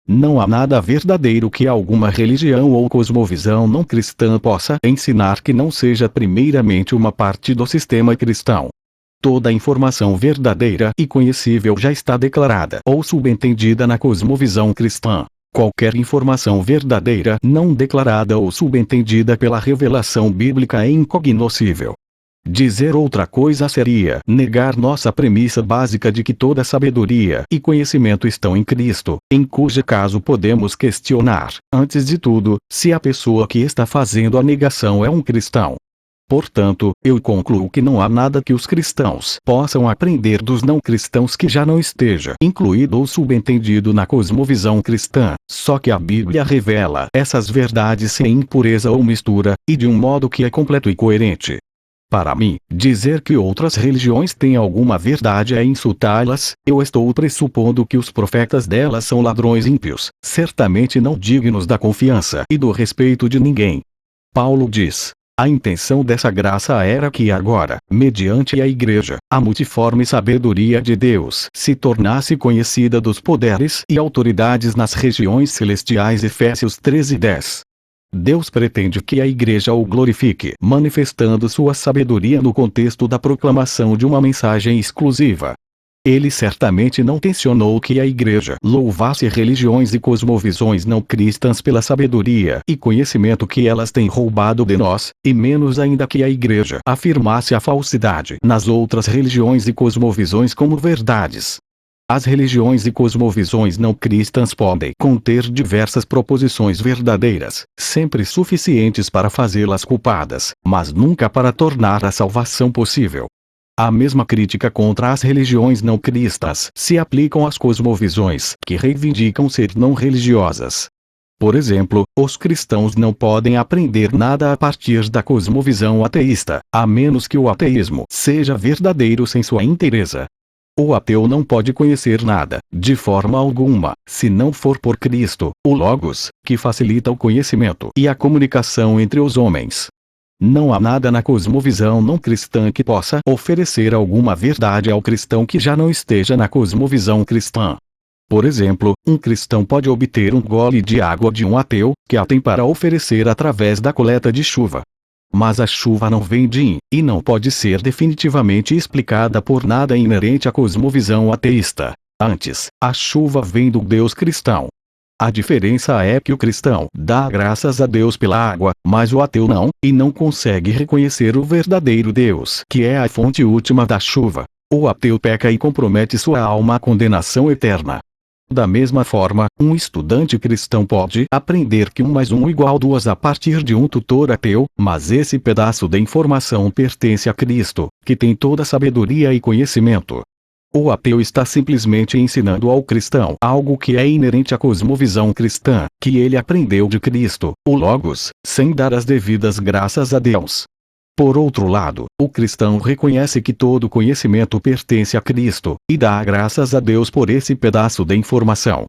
Não há nada verdadeiro que alguma religião ou cosmovisão não cristã possa ensinar que não seja primeiramente uma parte do sistema cristão. Toda informação verdadeira e conhecível já está declarada ou subentendida na cosmovisão cristã. Qualquer informação verdadeira não declarada ou subentendida pela revelação bíblica é incognoscível. Dizer outra coisa seria negar nossa premissa básica de que toda sabedoria e conhecimento estão em Cristo, em cujo caso podemos questionar, antes de tudo, se a pessoa que está fazendo a negação é um cristão. Portanto, eu concluo que não há nada que os cristãos possam aprender dos não cristãos que já não esteja incluído ou subentendido na cosmovisão cristã, só que a Bíblia revela essas verdades sem impureza ou mistura, e de um modo que é completo e coerente. Para mim, dizer que outras religiões têm alguma verdade é insultá-las. Eu estou pressupondo que os profetas delas são ladrões ímpios, certamente não dignos da confiança e do respeito de ninguém. Paulo diz: a intenção dessa graça era que agora, mediante a Igreja, a multiforme sabedoria de Deus se tornasse conhecida dos poderes e autoridades nas regiões celestiais. Efésios 13:10. Deus pretende que a Igreja o glorifique, manifestando sua sabedoria no contexto da proclamação de uma mensagem exclusiva. Ele certamente não tensionou que a Igreja louvasse religiões e cosmovisões não cristãs pela sabedoria e conhecimento que elas têm roubado de nós, e menos ainda que a Igreja afirmasse a falsidade nas outras religiões e cosmovisões como verdades. As religiões e cosmovisões não cristãs podem conter diversas proposições verdadeiras, sempre suficientes para fazê-las culpadas, mas nunca para tornar a salvação possível. A mesma crítica contra as religiões não cristãs se aplicam às cosmovisões que reivindicam ser não religiosas. Por exemplo, os cristãos não podem aprender nada a partir da cosmovisão ateísta, a menos que o ateísmo seja verdadeiro sem sua inteireza. O ateu não pode conhecer nada, de forma alguma, se não for por Cristo, o Logos, que facilita o conhecimento e a comunicação entre os homens. Não há nada na cosmovisão não cristã que possa oferecer alguma verdade ao cristão que já não esteja na cosmovisão cristã. Por exemplo, um cristão pode obter um gole de água de um ateu, que a tem para oferecer através da coleta de chuva. Mas a chuva não vem de e não pode ser definitivamente explicada por nada inerente à cosmovisão ateísta. Antes, a chuva vem do Deus cristão. A diferença é que o cristão dá graças a Deus pela água, mas o ateu não, e não consegue reconhecer o verdadeiro Deus, que é a fonte última da chuva. O ateu peca e compromete sua alma à condenação eterna. Da mesma forma, um estudante cristão pode aprender que 1 mais 1 igual 2 a partir de um tutor ateu, mas esse pedaço de informação pertence a Cristo, que tem toda a sabedoria e conhecimento. O ateu está simplesmente ensinando ao cristão algo que é inerente à cosmovisão cristã, que ele aprendeu de Cristo, o Logos, sem dar as devidas graças a Deus. Por outro lado, o cristão reconhece que todo conhecimento pertence a Cristo, e dá graças a Deus por esse pedaço de informação.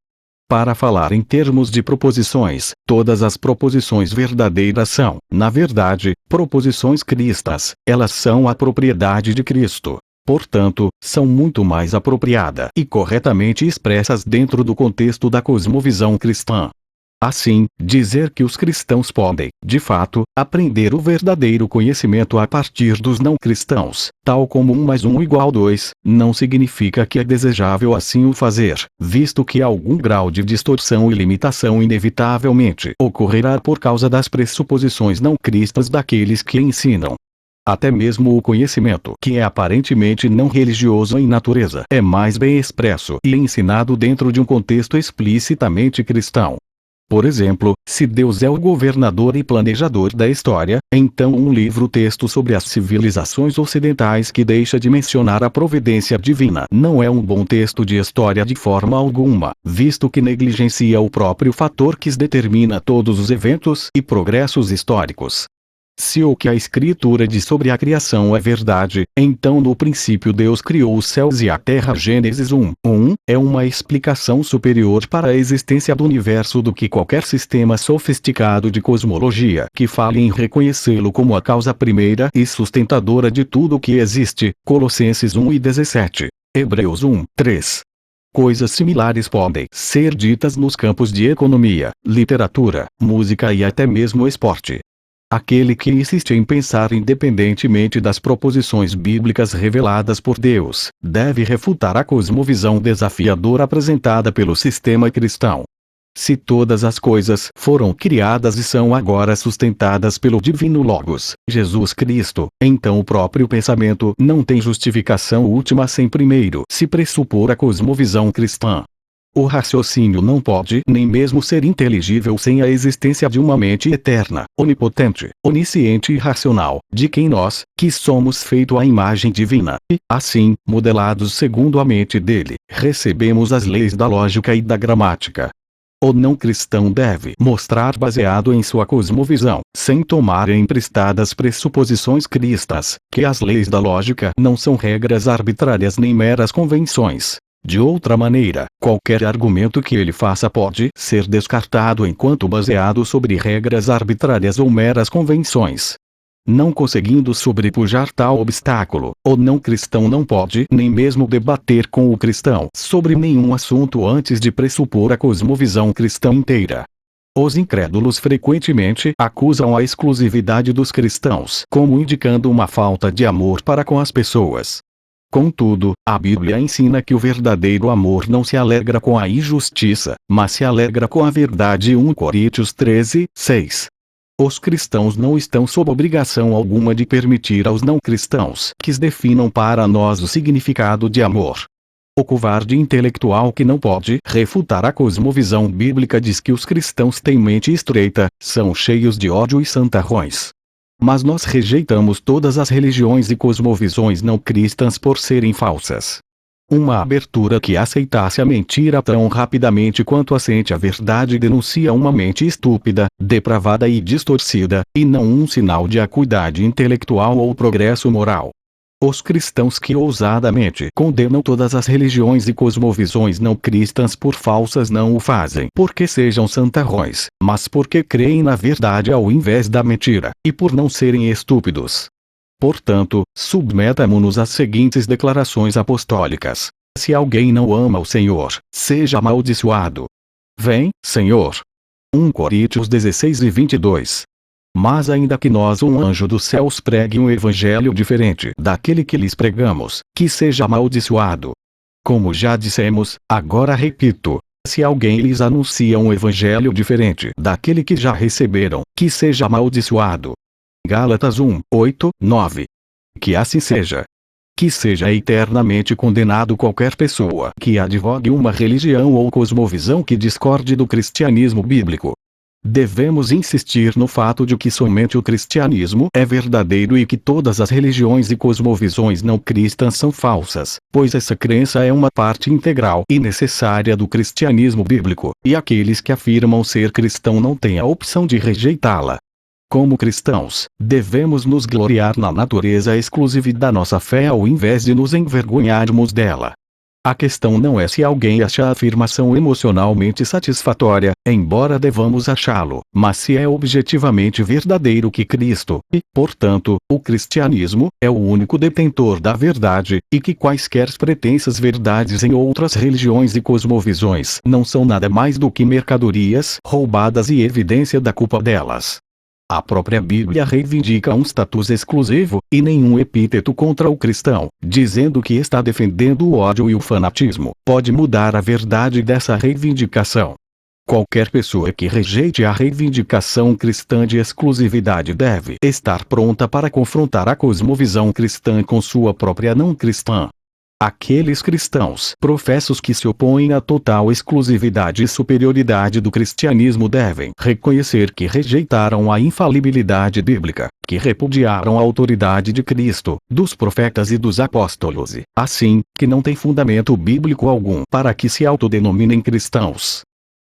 Para falar em termos de proposições, todas as proposições verdadeiras são, na verdade, proposições cristãs, elas são a propriedade de Cristo. Portanto, são muito mais apropriada e corretamente expressas dentro do contexto da cosmovisão cristã. Assim, dizer que os cristãos podem, de fato, aprender o verdadeiro conhecimento a partir dos não cristãos, tal como 1 mais 1 igual 2, não significa que é desejável assim o fazer, visto que algum grau de distorção e limitação inevitavelmente ocorrerá por causa das pressuposições não cristãs daqueles que ensinam. Até mesmo o conhecimento que é aparentemente não religioso em natureza é mais bem expresso e ensinado dentro de um contexto explicitamente cristão. Por exemplo, se Deus é o governador e planejador da história, então um livro-texto sobre as civilizações ocidentais que deixa de mencionar a providência divina não é um bom texto de história de forma alguma, visto que negligencia o próprio fator que determina todos os eventos e progressos históricos. Se o que a Escritura diz sobre a criação é verdade, então no princípio Deus criou os céus e a terra. Gênesis 1:1 é uma explicação superior para a existência do universo do que qualquer sistema sofisticado de cosmologia que fale em reconhecê-lo como a causa primeira e sustentadora de tudo o que existe. Colossenses 1:17. Hebreus 1:3. Coisas similares podem ser ditas nos campos de economia, literatura, música e até mesmo esporte. Aquele que insiste em pensar independentemente das proposições bíblicas reveladas por Deus, deve refutar a cosmovisão desafiadora apresentada pelo sistema cristão. Se todas as coisas foram criadas e são agora sustentadas pelo Divino Logos, Jesus Cristo, então o próprio pensamento não tem justificação última sem primeiro se pressupor a cosmovisão cristã. O raciocínio não pode nem mesmo ser inteligível sem a existência de uma mente eterna, onipotente, onisciente e racional, de quem nós, que somos feito à imagem divina, e, assim, modelados segundo a mente dele, recebemos as leis da lógica e da gramática. O não cristão deve mostrar baseado em sua cosmovisão, sem tomar emprestadas pressuposições cristãs, que as leis da lógica não são regras arbitrárias nem meras convenções. De outra maneira, qualquer argumento que ele faça pode ser descartado enquanto baseado sobre regras arbitrárias ou meras convenções. Não conseguindo sobrepujar tal obstáculo, o não cristão não pode nem mesmo debater com o cristão sobre nenhum assunto antes de pressupor a cosmovisão cristã inteira. Os incrédulos frequentemente acusam a exclusividade dos cristãos como indicando uma falta de amor para com as pessoas. Contudo, a Bíblia ensina que o verdadeiro amor não se alegra com a injustiça, mas se alegra com a verdade. 1 Coríntios 13:6. Os cristãos não estão sob obrigação alguma de permitir aos não cristãos que definam para nós o significado de amor. O covarde intelectual que não pode refutar a cosmovisão bíblica diz que os cristãos têm mente estreita, são cheios de ódio e santarrões. Mas nós rejeitamos todas as religiões e cosmovisões não cristãs por serem falsas. Uma abertura que aceitasse a mentira tão rapidamente quanto assente a verdade denuncia uma mente estúpida, depravada e distorcida, e não um sinal de acuidade intelectual ou progresso moral. Os cristãos que ousadamente condenam todas as religiões e cosmovisões não cristãs por falsas não o fazem porque sejam santarrões, mas porque creem na verdade ao invés da mentira, e por não serem estúpidos. Portanto, submetamo-nos às seguintes declarações apostólicas. Se alguém não ama o Senhor, seja amaldiçoado. Vem, Senhor. 1 Coríntios 16:22. Mas ainda que nós um anjo dos céus pregue um evangelho diferente daquele que lhes pregamos, que seja amaldiçoado. Como já dissemos, agora repito, se alguém lhes anuncia um evangelho diferente daquele que já receberam, que seja amaldiçoado. Gálatas 1:8-9. Que assim seja. Que seja eternamente condenado qualquer pessoa que advogue uma religião ou cosmovisão que discorde do cristianismo bíblico. Devemos insistir no fato de que somente o cristianismo é verdadeiro e que todas as religiões e cosmovisões não cristãs são falsas, pois essa crença é uma parte integral e necessária do cristianismo bíblico, e aqueles que afirmam ser cristão não têm a opção de rejeitá-la. Como cristãos, devemos nos gloriar na natureza exclusiva da nossa fé ao invés de nos envergonharmos dela. A questão não é se alguém acha a afirmação emocionalmente satisfatória, embora devamos achá-lo, mas se é objetivamente verdadeiro que Cristo, e, portanto, o cristianismo, é o único detentor da verdade, e que quaisquer pretensas verdades em outras religiões e cosmovisões não são nada mais do que mercadorias roubadas e evidência da culpa delas. A própria Bíblia reivindica um status exclusivo, e nenhum epíteto contra o cristão, dizendo que está defendendo o ódio e o fanatismo, pode mudar a verdade dessa reivindicação. Qualquer pessoa que rejeite a reivindicação cristã de exclusividade deve estar pronta para confrontar a cosmovisão cristã com sua própria não cristã. Aqueles cristãos professos que se opõem à total exclusividade e superioridade do cristianismo devem reconhecer que rejeitaram a infalibilidade bíblica, que repudiaram a autoridade de Cristo, dos profetas e dos apóstolos e, assim, que não tem fundamento bíblico algum para que se autodenominem cristãos.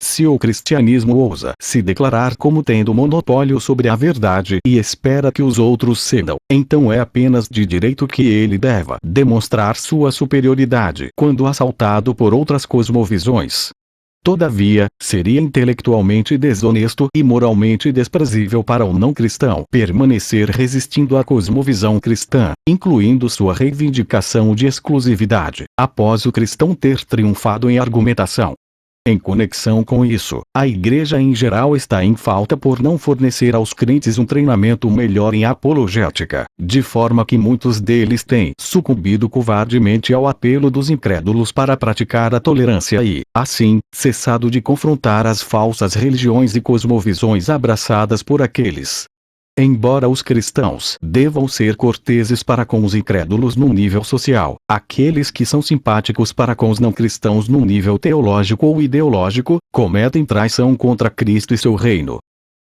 Se o cristianismo ousa se declarar como tendo monopólio sobre a verdade e espera que os outros cedam, então é apenas de direito que ele deva demonstrar sua superioridade quando assaltado por outras cosmovisões. Todavia, seria intelectualmente desonesto e moralmente desprezível para o não cristão permanecer resistindo à cosmovisão cristã, incluindo sua reivindicação de exclusividade, após o cristão ter triunfado em argumentação. Em conexão com isso, a Igreja em geral está em falta por não fornecer aos crentes um treinamento melhor em apologética, de forma que muitos deles têm sucumbido covardemente ao apelo dos incrédulos para praticar a tolerância e, assim, cessado de confrontar as falsas religiões e cosmovisões abraçadas por aqueles. Embora os cristãos devam ser corteses para com os incrédulos num nível social, aqueles que são simpáticos para com os não cristãos num nível teológico ou ideológico, cometem traição contra Cristo e seu reino.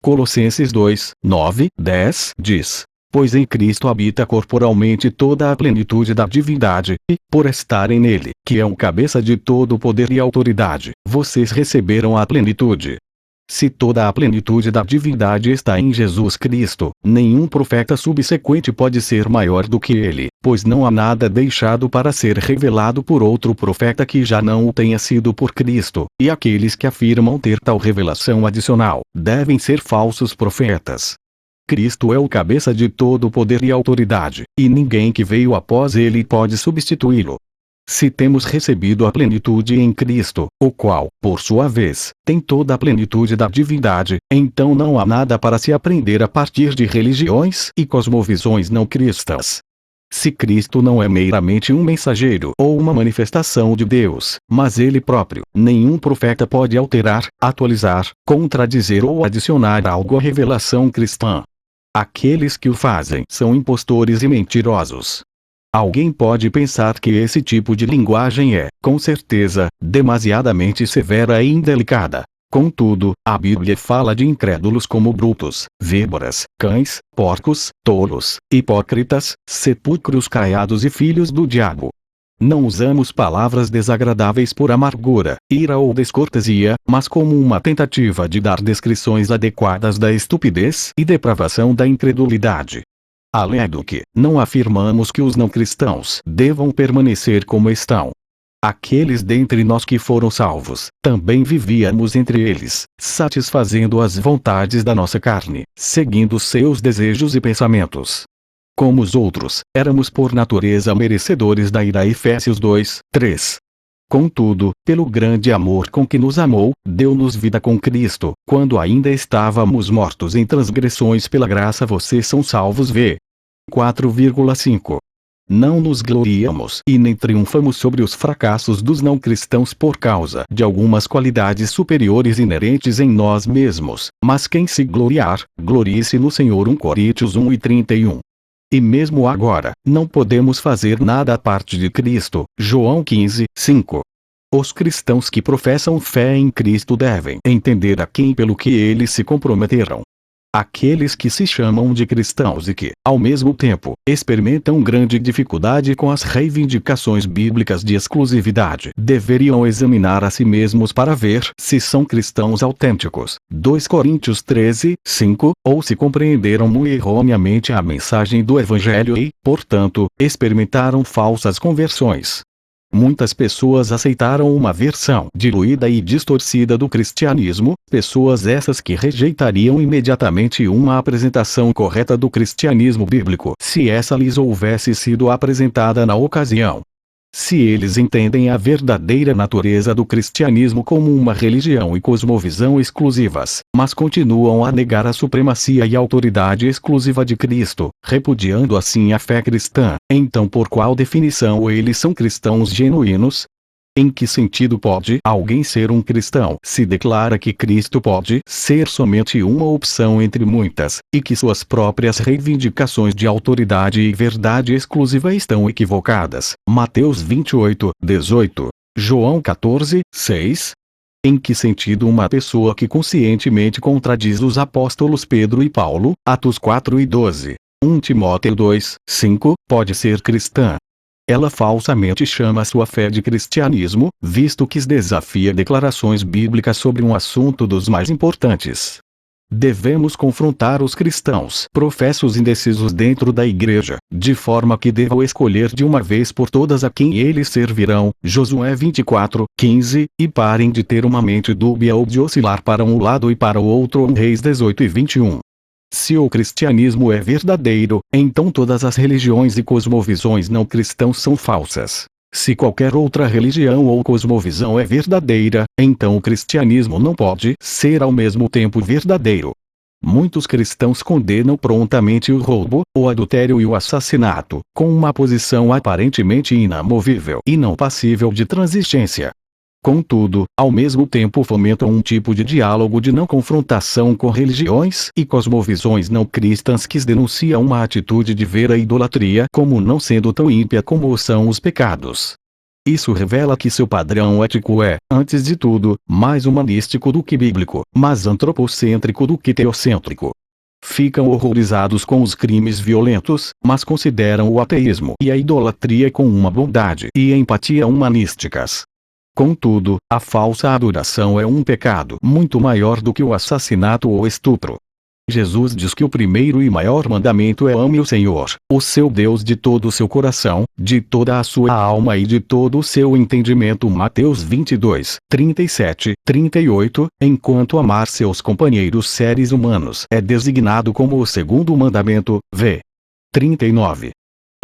Colossenses 2:9-10 diz: Pois em Cristo habita corporalmente toda a plenitude da divindade, e, por estarem nele, que é o cabeça de todo o poder e autoridade, vocês receberam a plenitude. Se toda a plenitude da divindade está em Jesus Cristo, nenhum profeta subsequente pode ser maior do que ele, pois não há nada deixado para ser revelado por outro profeta que já não o tenha sido por Cristo, e aqueles que afirmam ter tal revelação adicional, devem ser falsos profetas. Cristo é o cabeça de todo o poder e autoridade, e ninguém que veio após ele pode substituí-lo. Se temos recebido a plenitude em Cristo, o qual, por sua vez, tem toda a plenitude da divindade, então não há nada para se aprender a partir de religiões e cosmovisões não cristãs. Se Cristo não é meramente um mensageiro ou uma manifestação de Deus, mas ele próprio, nenhum profeta pode alterar, atualizar, contradizer ou adicionar algo à revelação cristã. Aqueles que o fazem são impostores e mentirosos. Alguém pode pensar que esse tipo de linguagem é, com certeza, demasiadamente severa e indelicada. Contudo, a Bíblia fala de incrédulos como brutos, víboras, cães, porcos, tolos, hipócritas, sepulcros caiados e filhos do diabo. Não usamos palavras desagradáveis por amargura, ira ou descortesia, mas como uma tentativa de dar descrições adequadas da estupidez e depravação da incredulidade. Além do que, não afirmamos que os não cristãos devam permanecer como estão. Aqueles dentre nós que foram salvos, também vivíamos entre eles, satisfazendo as vontades da nossa carne, seguindo seus desejos e pensamentos. Como os outros, éramos por natureza merecedores da ira. Efésios 2, 3. Contudo, pelo grande amor com que nos amou, deu-nos vida com Cristo, quando ainda estávamos mortos em transgressões. Pela graça vocês são salvos. V. 4,5. Não nos gloriamos e nem triunfamos sobre os fracassos dos não cristãos por causa de algumas qualidades superiores inerentes em nós mesmos, mas quem se gloriar, glorie-se no Senhor. 1 Coríntios 1:31. E mesmo agora, não podemos fazer nada à parte de Cristo. João 15, 5. Os cristãos que professam fé em Cristo devem entender a quem pelo que eles se comprometeram. Aqueles que se chamam de cristãos e que, ao mesmo tempo, experimentam grande dificuldade com as reivindicações bíblicas de exclusividade, deveriam examinar a si mesmos para ver se são cristãos autênticos. 2 Coríntios 13, 5, ou se compreenderam muito erroneamente a mensagem do Evangelho e, portanto, experimentaram falsas conversões. Muitas pessoas aceitaram uma versão diluída e distorcida do cristianismo, pessoas essas que rejeitariam imediatamente uma apresentação correta do cristianismo bíblico se essa lhes houvesse sido apresentada na ocasião. Se eles entendem a verdadeira natureza do cristianismo como uma religião e cosmovisão exclusivas, mas continuam a negar a supremacia e autoridade exclusiva de Cristo, repudiando assim a fé cristã, então por qual definição eles são cristãos genuínos? Em que sentido pode alguém ser um cristão se declara que Cristo pode ser somente uma opção entre muitas, e que suas próprias reivindicações de autoridade e verdade exclusiva estão equivocadas? Mateus 28, 18. João 14, 6. Em que sentido uma pessoa que conscientemente contradiz os apóstolos Pedro e Paulo, Atos 4 e 12, 1 Timóteo 2, 5, pode ser cristã? Ela falsamente chama sua fé de cristianismo, visto que desafia declarações bíblicas sobre um assunto dos mais importantes. Devemos confrontar os cristãos professos indecisos dentro da igreja, de forma que devam escolher de uma vez por todas a quem eles servirão, Josué 24, 15, e parem de ter uma mente dúbia ou de oscilar para um lado e para o outro. Reis 18 e 21. Se o cristianismo é verdadeiro, então todas as religiões e cosmovisões não cristãs são falsas. Se qualquer outra religião ou cosmovisão é verdadeira, então o cristianismo não pode ser ao mesmo tempo verdadeiro. Muitos cristãos condenam prontamente o roubo, o adultério e o assassinato, com uma posição aparentemente inamovível e não passível de transigência. Contudo, ao mesmo tempo fomentam um tipo de diálogo de não confrontação com religiões e cosmovisões não cristãs que denunciam uma atitude de ver a idolatria como não sendo tão ímpia como são os pecados. Isso revela que seu padrão ético é, antes de tudo, mais humanístico do que bíblico, mas antropocêntrico do que teocêntrico. Ficam horrorizados com os crimes violentos, mas consideram o ateísmo e a idolatria com uma bondade e empatia humanísticas. Contudo, a falsa adoração é um pecado muito maior do que o assassinato ou estupro. Jesus diz que o primeiro e maior mandamento é: ame o Senhor, o seu Deus, de todo o seu coração, de toda a sua alma e de todo o seu entendimento. Mateus 22, 37, 38, enquanto amar seus companheiros seres humanos é designado como o segundo mandamento. V. 39.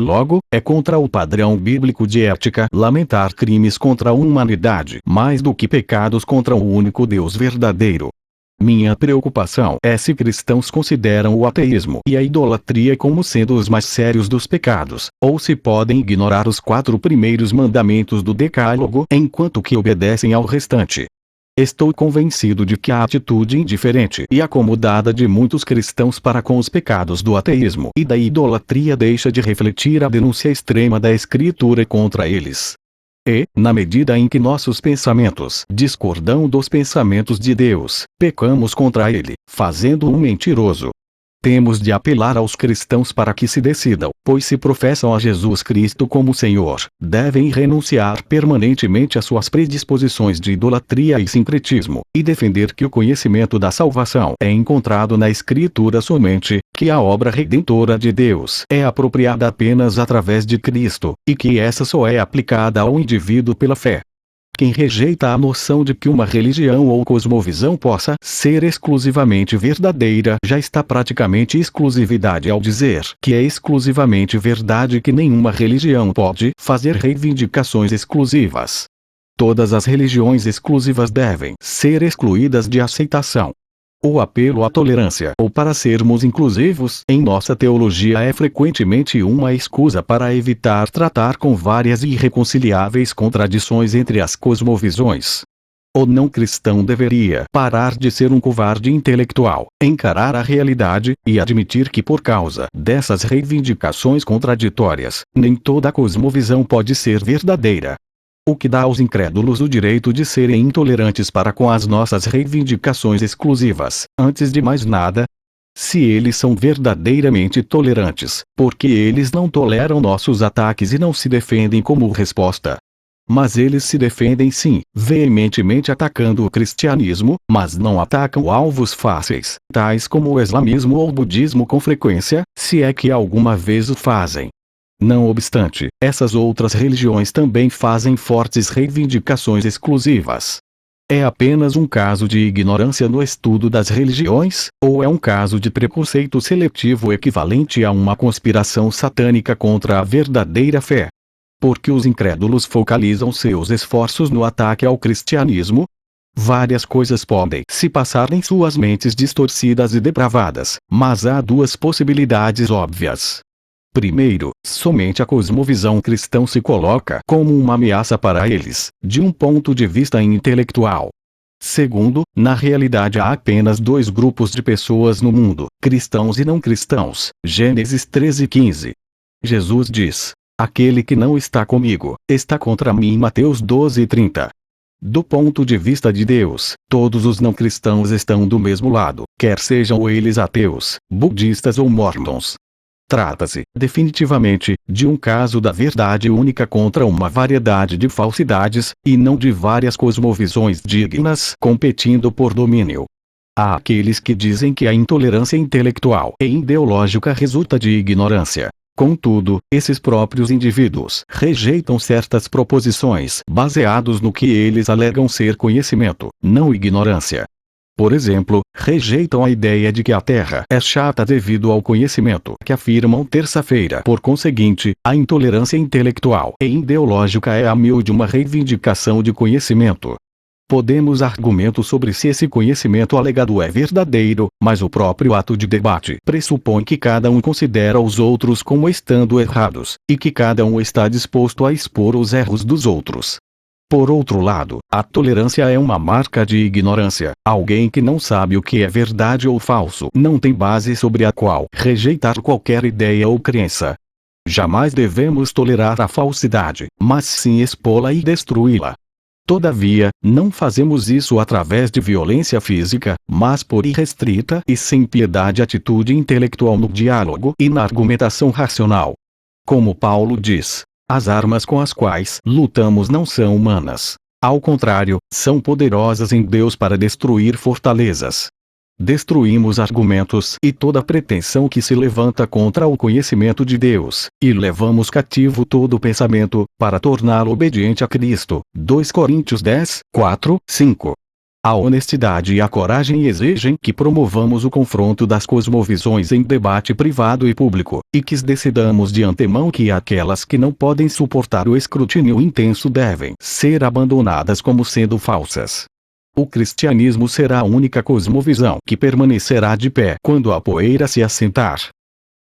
Logo, é contra o padrão bíblico de ética lamentar crimes contra a humanidade mais do que pecados contra o único Deus verdadeiro. Minha preocupação é se cristãos consideram o ateísmo e a idolatria como sendo os mais sérios dos pecados, ou se podem ignorar os 4 primeiros mandamentos do Decálogo enquanto que obedecem ao restante. Estou convencido de que a atitude indiferente e acomodada de muitos cristãos para com os pecados do ateísmo e da idolatria deixa de refletir a denúncia extrema da Escritura contra eles. E, na medida em que nossos pensamentos discordam dos pensamentos de Deus, pecamos contra ele, fazendo-o um mentiroso. Temos de apelar aos cristãos para que se decidam, pois se professam a Jesus Cristo como Senhor, devem renunciar permanentemente às suas predisposições de idolatria e sincretismo, e defender que o conhecimento da salvação é encontrado na Escritura somente, que a obra redentora de Deus é apropriada apenas através de Cristo, e que essa só é aplicada ao indivíduo pela fé. Quem rejeita a noção de que uma religião ou cosmovisão possa ser exclusivamente verdadeira já está praticamente exclusividade ao dizer que é exclusivamente verdade que nenhuma religião pode fazer reivindicações exclusivas. Todas as religiões exclusivas devem ser excluídas de aceitação. O apelo à tolerância ou para sermos inclusivos em nossa teologia é frequentemente uma escusa para evitar tratar com várias e irreconciliáveis contradições entre as cosmovisões. O não cristão deveria parar de ser um covarde intelectual, encarar a realidade, e admitir que por causa dessas reivindicações contraditórias, nem toda cosmovisão pode ser verdadeira. O que dá aos incrédulos o direito de serem intolerantes para com as nossas reivindicações exclusivas, antes de mais nada? Se eles são verdadeiramente tolerantes, por que eles não toleram nossos ataques e não se defendem como resposta? Mas eles se defendem sim, veementemente atacando o cristianismo, mas não atacam alvos fáceis, tais como o islamismo ou o budismo com frequência, se é que alguma vez o fazem. Não obstante, essas outras religiões também fazem fortes reivindicações exclusivas. É apenas um caso de ignorância no estudo das religiões, ou é um caso de preconceito seletivo equivalente a uma conspiração satânica contra a verdadeira fé? Porque os incrédulos focalizam seus esforços no ataque ao cristianismo? Várias coisas podem se passar em suas mentes distorcidas e depravadas, mas há duas possibilidades óbvias. Primeiro, somente a cosmovisão cristã se coloca como uma ameaça para eles, de um ponto de vista intelectual. Segundo, na realidade há apenas dois grupos de pessoas no mundo, cristãos e não cristãos. Gênesis 13:15. Jesus diz: aquele que não está comigo, está contra mim. Mateus 12:30. Do ponto de vista de Deus, todos os não cristãos estão do mesmo lado, quer sejam eles ateus, budistas ou mormons. Trata-se, definitivamente, de um caso da verdade única contra uma variedade de falsidades, e não de várias cosmovisões dignas competindo por domínio. Há aqueles que dizem que a intolerância intelectual e ideológica resulta de ignorância. Contudo, esses próprios indivíduos rejeitam certas proposições baseados no que eles alegam ser conhecimento, não ignorância. Por exemplo, rejeitam a ideia de que a Terra é chata devido ao conhecimento que afirmam terça-feira. Por conseguinte, a intolerância intelectual e ideológica é a miúde uma reivindicação de conhecimento. Podemos argumentar sobre se esse conhecimento alegado é verdadeiro, mas o próprio ato de debate pressupõe que cada um considera os outros como estando errados, e que cada um está disposto a expor os erros dos outros. Por outro lado, a tolerância é uma marca de ignorância. Alguém que não sabe o que é verdade ou falso não tem base sobre a qual rejeitar qualquer ideia ou crença. Jamais devemos tolerar a falsidade, mas sim expô-la e destruí-la. Todavia, não fazemos isso através de violência física, mas por irrestrita e sem piedade atitude intelectual no diálogo e na argumentação racional. Como Paulo diz: as armas com as quais lutamos não são humanas. Ao contrário, são poderosas em Deus para destruir fortalezas. Destruímos argumentos e toda pretensão que se levanta contra o conhecimento de Deus, e levamos cativo todo pensamento, para torná-lo obediente a Cristo. 2 Coríntios 10:4-5. A honestidade e a coragem exigem que promovamos o confronto das cosmovisões em debate privado e público, e que decidamos de antemão que aquelas que não podem suportar o escrutínio intenso devem ser abandonadas como sendo falsas. O cristianismo será a única cosmovisão que permanecerá de pé quando a poeira se assentar,